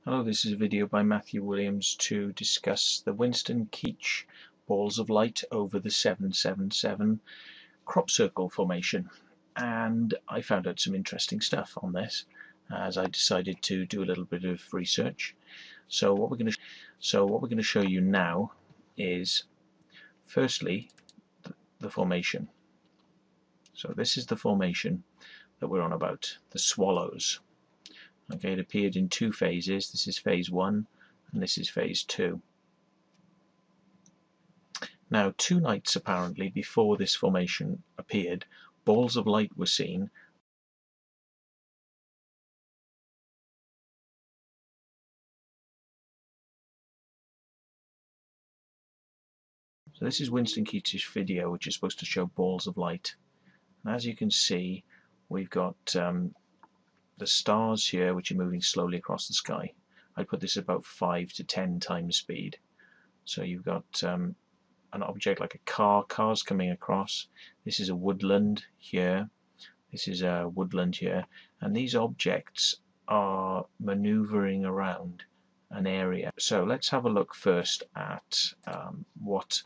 Hello, this is a video by Matthew Williams to discuss the Winston Keech Balls of Light over the 777 crop circle formation, and I found out some interesting stuff on this as I decided to do a little bit of research. So what we're going to show you now is firstly the formation. So this is the formation that we're on about, the swallows. Okay, it appeared in two phases. This is phase 1 and this is phase 2. Now, 2 nights apparently before this formation appeared, balls of light were seen. So this is Winston Keech's video, which is supposed to show balls of light. And as you can see, we've got the stars here, which are moving slowly across the sky. I put this about 5 to 10 times speed. So you've got an object like a car's coming across. This is a woodland here. This is a woodland here. And these objects are maneuvering around an area. So let's have a look first at what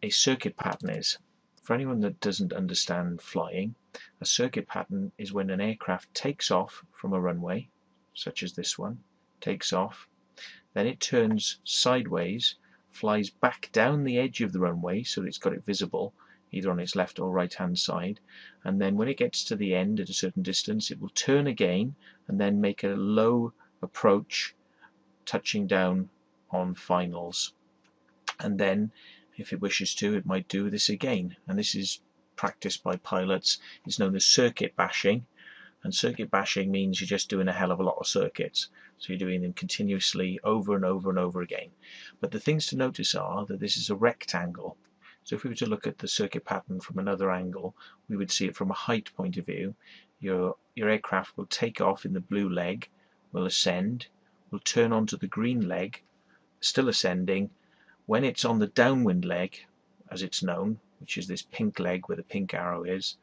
a circuit pattern is. For anyone that doesn't understand flying, a circuit pattern is when an aircraft takes off from a runway, such as this one, takes off, then it turns sideways, flies back down the edge of the runway so that it's got it visible, either on its left or right hand side, and then when it gets to the end at a certain distance, it will turn again and then make a low approach, touching down on finals. And then if it wishes to, it might do this again, and this is practiced by pilots. It's known as circuit bashing, and circuit bashing means you're just doing a hell of a lot of circuits, so you're doing them continuously over and over and over again. But the things to notice are that this is a rectangle, so if we were to look at the circuit pattern from another angle, we would see it from a height point of view. Your aircraft will take off in the blue leg, will ascend, will turn onto the green leg, still ascending. When it's on the downwind leg, as it's known, which is this pink leg where the pink arrow is,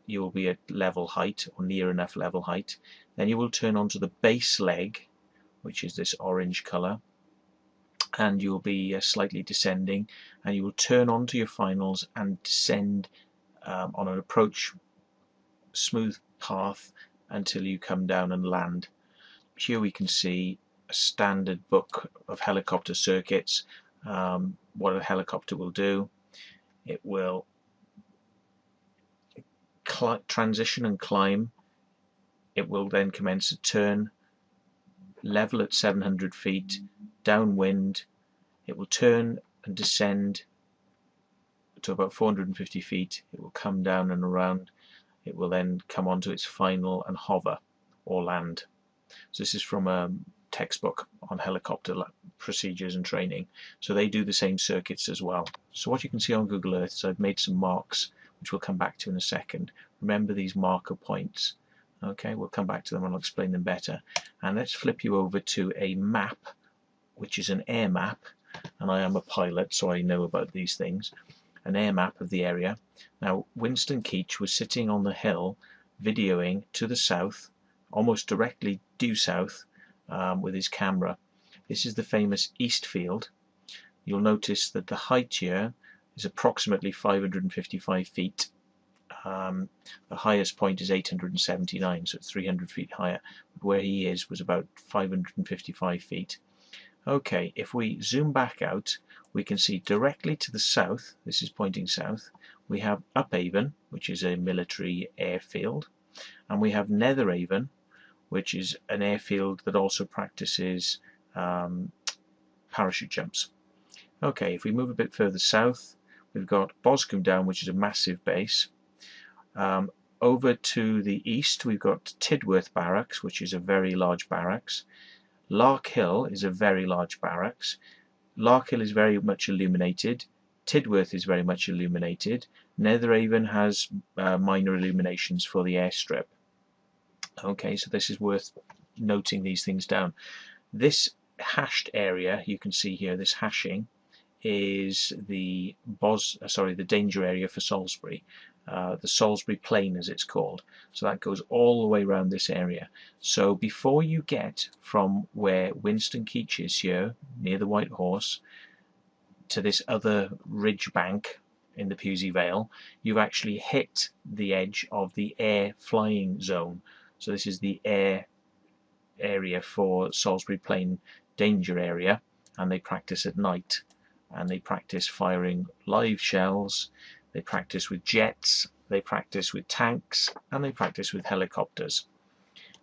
you will be at level height or near enough level height. Then you will turn onto the base leg, which is this orange colour, and you will be slightly descending, and you will turn onto your finals and descend on an approach smooth path until you come down and land. Here we can see a standard book of helicopter circuits. What a helicopter will do, it will transition and climb, it will then commence a turn, level at 700 feet, downwind, it will turn and descend to about 450 feet, it will come down and around, it will then come onto its final and hover or land. So this is from a textbook on helicopter procedures and training, so they do the same circuits as well. So what you can see on Google Earth is I've made some marks which we'll come back to in a second. Remember these marker points. Okay, we'll come back to them and I'll explain them better. And let's flip you over to a map, which is an air map, and I am a pilot so I know about these things. An air map of the area. Now Winston Keech was sitting on the hill videoing to the south, almost directly due south, with his camera. This is the famous East Field. You'll notice that the height here is approximately 555 feet. The highest point is 879, so it's 300 feet higher. But where he is was about 555 feet. Okay, if we zoom back out, we can see directly to the south, this is pointing south, we have Upavon, which is a military airfield, and we have Netheravon, which is an airfield that also practices parachute jumps. Okay, if we move a bit further south, we've got Boscombe Down, which is a massive base. Over to the east, we've got Tidworth Barracks, which is a very large barracks. Lark Hill is a very large barracks. Lark Hill is very much illuminated. Tidworth is very much illuminated. Netheravon has minor illuminations for the airstrip. Okay, so this is worth noting these things down. This hashed area, you can see here, this hashing, is the danger area for Salisbury. the Salisbury Plain as it's called. So that goes all the way around this area. So before you get from where Winston Keech is here, near the White Horse, to this other ridge bank in the Pewsey Vale, you've actually hit the edge of the air flying zone. So this is the air area for Salisbury Plain Danger Area, and they practice at night, and they practice firing live shells, they practice with jets, they practice with tanks, and they practice with helicopters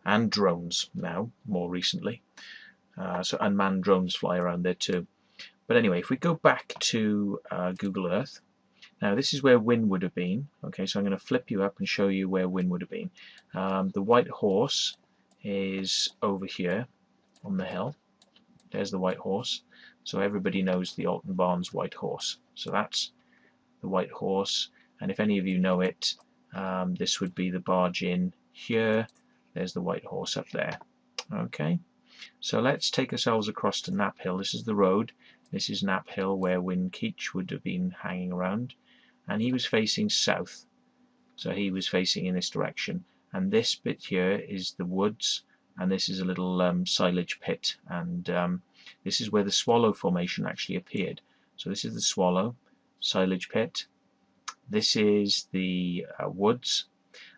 and drones now, more recently. So unmanned drones fly around there too. But anyway, if we go back to Google Earth, now this is where Win would have been. Okay, so I'm going to flip you up and show you where Win would have been. The White Horse is over here on the hill. There's the White Horse. So everybody knows the Alton Barnes White Horse. So that's the White Horse. And if any of you know it, this would be the barge in here. There's the White Horse up there. Okay, so let's take ourselves across to Knapp Hill. This is the road. This is Knapp Hill where Win Keech would have been hanging around. And he was facing south. So he was facing in this direction. And this bit here is the woods. And this is a little silage pit. And this is where the Swallow Formation actually appeared. So this is the Swallow silage pit. This is the woods.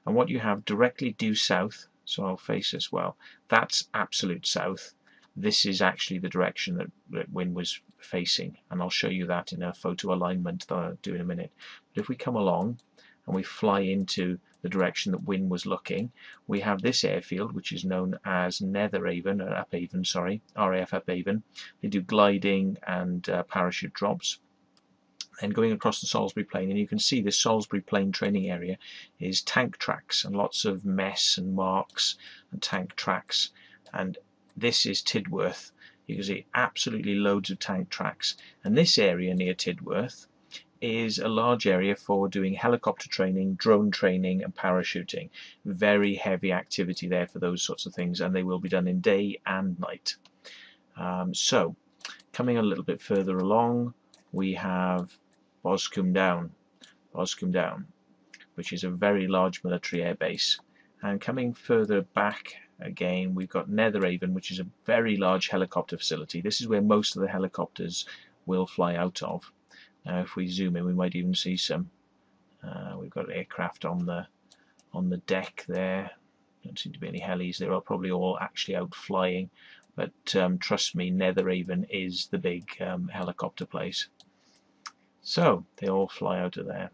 And what you have directly due south, so I'll face as well, that's absolute south. This is actually the direction that Win was facing, and I'll show you that in a photo alignment that I'll do in a minute. But if we come along and we fly into the direction that Win was looking, we have this airfield, which is known as Netheravon, or Upavon, sorry, RAF Upavon. They do gliding and parachute drops. And going across the Salisbury Plain, and you can see this Salisbury Plain training area is tank tracks and lots of mess and marks and tank tracks. And this is Tidworth. You can see absolutely loads of tank tracks. And this area near Tidworth is a large area for doing helicopter training, drone training and parachuting. Very heavy activity there for those sorts of things, and they will be done in day and night. So coming a little bit further along, we have Boscombe Down, which is a very large military air base. And coming further back again, we've got Netheravon, which is a very large helicopter facility. This is where most of the helicopters will fly out of. Now if we zoom in, we might even see some. We've got aircraft on the deck there. Don't seem to be any helis. They are probably all actually out flying, but trust me, Netheravon is the big helicopter place. So they all fly out of there,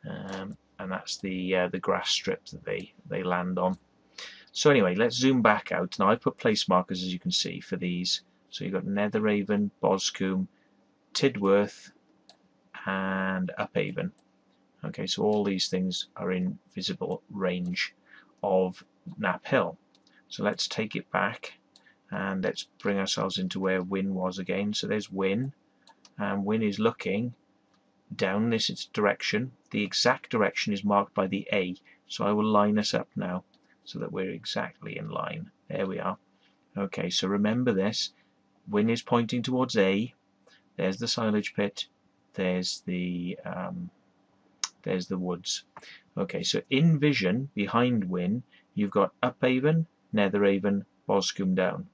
and that's the grass strip that they land on. So anyway, let's zoom back out. Now I've put place markers, as you can see, for these. So you've got Netheravon, Boscombe, Tidworth, and Upavon. Okay, so all these things are in visible range of Knapp Hill. So let's take it back and let's bring ourselves into where Win was again. So there's Win. And Win is looking down this direction. The exact direction is marked by the A, so I will line us up now so that we're exactly in line. There we are. Okay, so remember this. Win is pointing towards A. There's the silage pit. There's the woods. Okay, so in vision behind Win, you've got Upavon, Netheravon, Boscombe Down,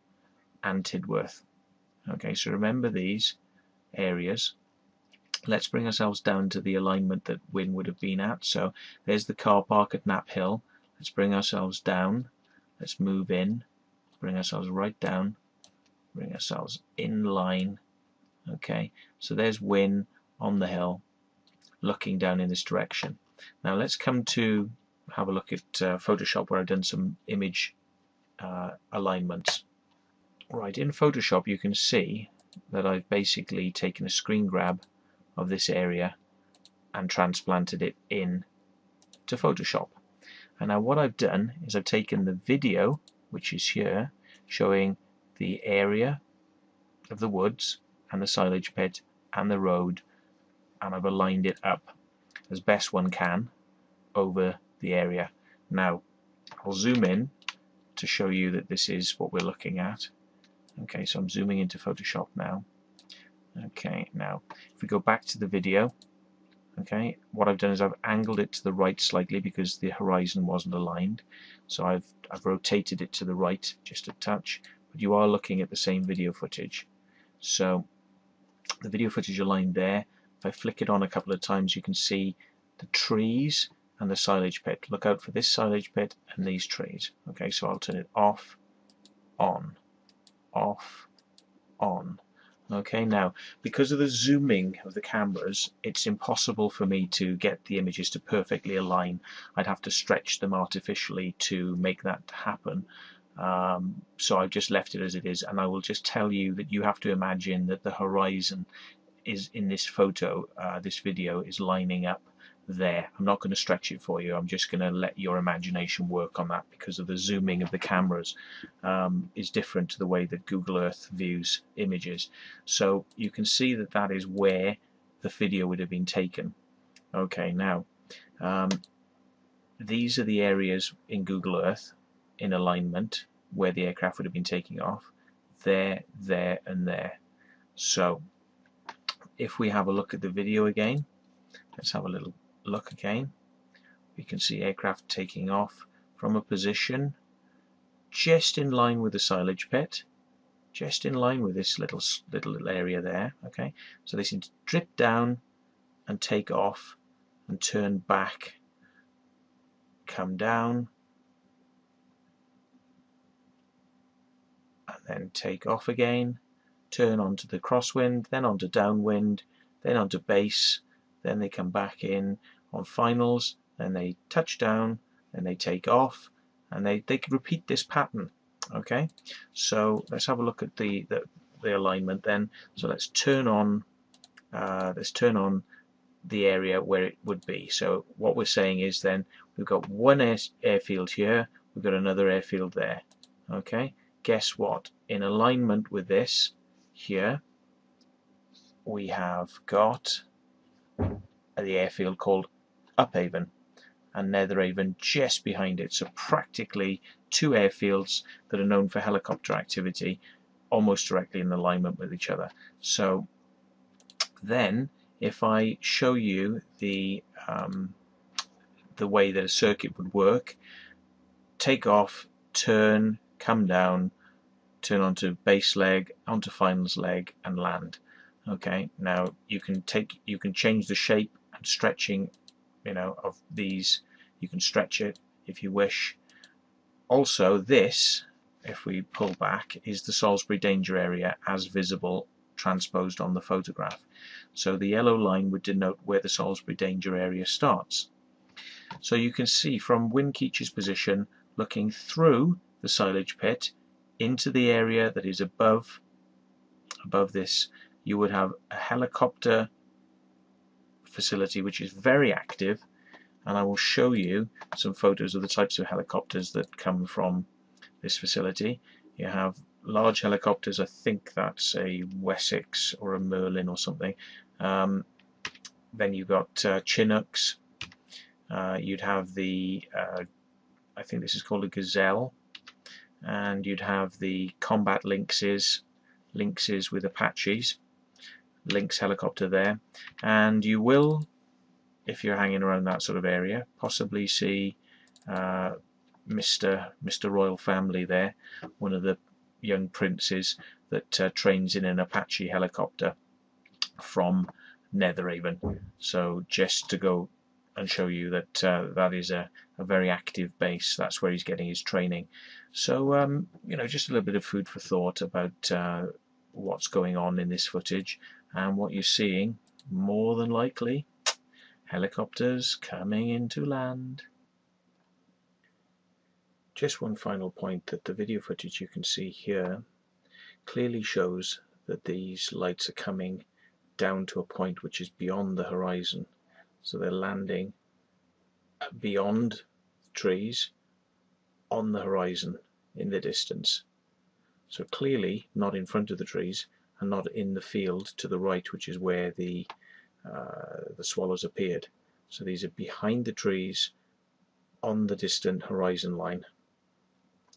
and Tidworth. Okay, so remember these areas. Let's bring ourselves down to the alignment that Win would have been at. So there's the car park at Knapp Hill. Let's bring ourselves down. Let's move in. Bring ourselves right down. Bring ourselves in line. Okay, so there's Win on the hill looking down in this direction. Now let's come to have a look at Photoshop, where I've done some image alignments. Right, in Photoshop you can see that I've basically taken a screen grab of this area and transplanted it in to Photoshop. And now what I've done is I've taken the video, which is here, showing the area of the woods and the silage pit and the road, and I've aligned it up as best one can over the area. Now I'll zoom in to show you that this is what we're looking at. Okay, so I'm zooming into Photoshop now. Okay, now if we go back to the video Okay, what I've done is I've angled it to the right slightly because the horizon wasn't aligned, so I've rotated it to the right just a touch, but you are looking at the same video footage. So the video footage aligned there. If I flick it on a couple of times, you can see the trees and the silage pit. Look out for this silage pit and these trees. Okay, so I'll turn it off, on, off, on. Okay, now because of the zooming of the cameras, it's impossible for me to get the images to perfectly align. I'd have to stretch them artificially to make that happen. So I've just left it as it is, and I will just tell you that you have to imagine that the horizon is in this photo, this video is lining up there. I'm not going to stretch it for you. I'm just going to let your imagination work on that because of the zooming of the cameras is different to the way that Google Earth views images. So you can see that that is where the video would have been taken. Okay, now these are the areas in Google Earth in alignment where the aircraft would have been taking off. There, there, and there. So if we have a look at the video again, let's have a little look again. We can see aircraft taking off from a position just in line with the silage pit, just in line with this little area there. Okay, so they seem to drip down and take off and turn back, come down, and then take off again, turn onto the crosswind, then onto downwind, then onto base, then they come back in on finals, then they touch down, then they take off, and they can repeat this pattern. Okay, so let's have a look at the alignment then. So let's turn on the area where it would be. So what we're saying is then we've got one airfield here, we've got another airfield there. Okay, guess what? In alignment with this here, we have got the airfield called Uphaven and Netheravon just behind it. So practically two airfields that are known for helicopter activity almost directly in alignment with each other. So then if I show you the way that a circuit would work, take off, turn, come down, turn onto base leg, onto finals leg, and land. Okay, now you can change the shape and stretching, of these. You can stretch it if you wish. Also, this, if we pull back, is the Salisbury Danger Area as visible transposed on the photograph. So the yellow line would denote where the Salisbury Danger Area starts. So you can see from Win Keech's position, looking through the silage pit into the area that is above this, you would have a helicopter facility which is very active, and I will show you some photos of the types of helicopters that come from this facility. You have large helicopters, I think that's a Wessex or a Merlin or something. Then you've got Chinooks. You'd have the I think this is called a Gazelle, and you'd have the combat Lynxes with Apaches, Lynx helicopter there, and you will, if you're hanging around that sort of area, possibly see Mr Royal Family there, one of the young princes that trains in an Apache helicopter from Netheravon. So just to go and show you that that is a very active base. That's where he's getting his training. So just a little bit of food for thought about what's going on in this footage, and what you're seeing, more than likely, helicopters coming into land. Just one final point, that the video footage you can see here clearly shows that these lights are coming down to a point which is beyond the horizon. So they're landing beyond the trees on the horizon in the distance. So clearly not in front of the trees and not in the field to the right, which is where the swallows appeared. So these are behind the trees on the distant horizon line.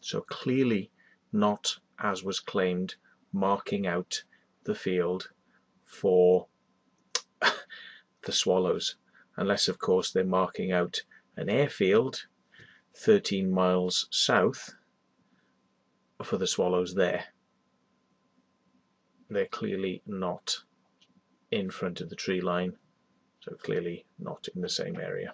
So clearly not, as was claimed, marking out the field for the swallows. unless of course they're marking out an airfield 13 miles south for the swallows there. They're clearly not in front of the tree line, so clearly not in the same area.